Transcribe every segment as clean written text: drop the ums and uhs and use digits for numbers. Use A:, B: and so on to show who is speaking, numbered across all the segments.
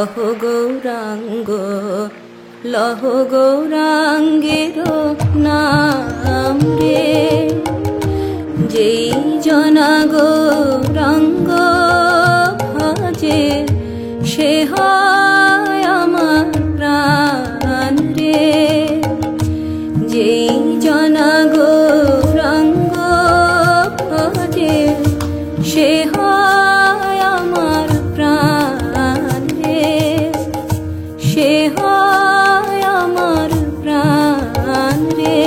A: লহ গৌরাঙ্গ লহ গৌরাঙ্গের নাম রে যেই জনা গৌরাঙ্গ ভজে সে হয় আমার প্রাণ রে যেই জনা গৌরাঙ্গ ভজে সে হয় আমার প্রাণ রে সে হয় আমার প্রাণ রে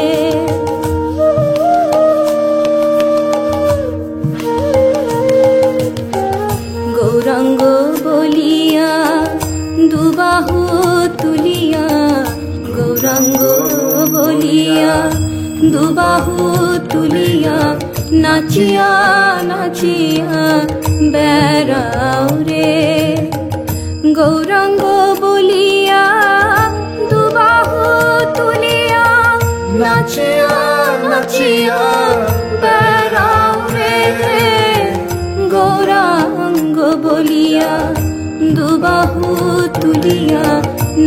A: গৌরাঙ্গ বলিয়া দুবাহু তুলিয়া গৌরাঙ্গ বলিয়া দুবাহু তুলিয়া নাচিয়া নাচিয়া বেড়াও রে গৌরাঙ্গ বলিয়া দুবাহু তুলিয়া নাচিয়া নাচিয়া বেড়াও রে গৌরাঙ্গ বলিয়া দুবাহু তুলিয়া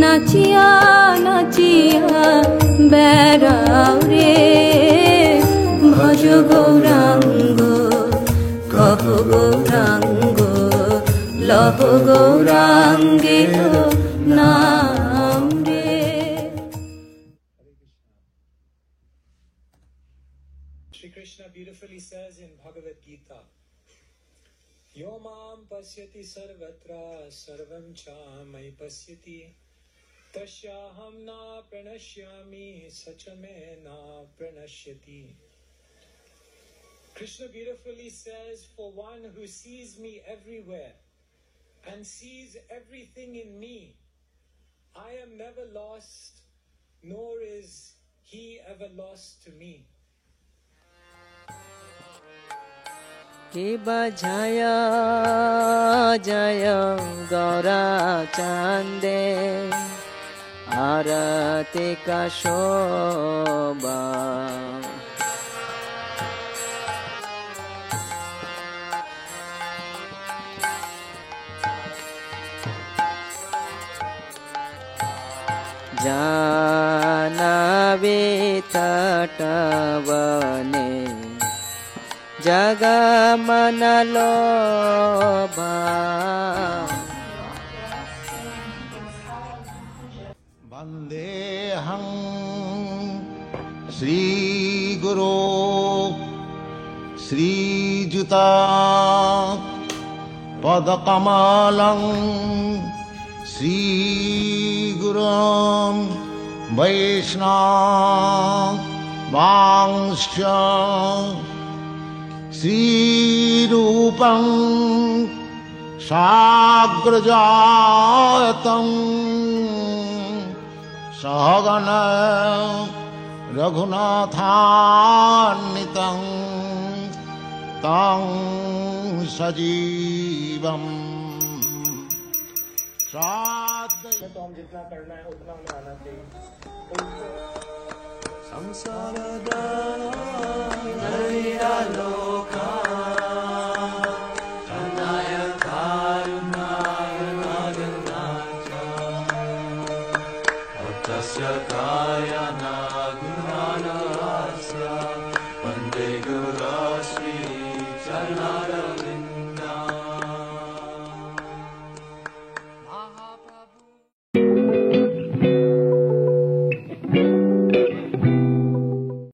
A: নাচিয়া নাচিয়া বেড়াও রে ভজ গৌরাঙ্গ কহ গৌরাঙ্গ লহ গৌরাঙ্গের নাম রে।
B: Shri Krishna beautifully says in Bhagavad Gita, Yo mam pasyati sarvatra sarvam cha mai pasyati tasyaham na pranashyami sachame na pranashyati. Krishna beautifully says, for one who sees me everywhere and sees everything in me, I am never lost, nor is he ever lost to me.
C: के बजाया जय गौरा चांदे आरती का शोभा जानवी तटवने जगमनलोभा
D: वन्देऽहं श्रीगुरो श्रीयुता पदकमलं श्रीगुरुं वैष्णवांश्च श्रीरूपं साग्रजातं सहगण रघुनाथान्वितं तं सजीवं
B: तो हम जितना करना है उतना हमें आना चाहिए।
E: Tasya kayana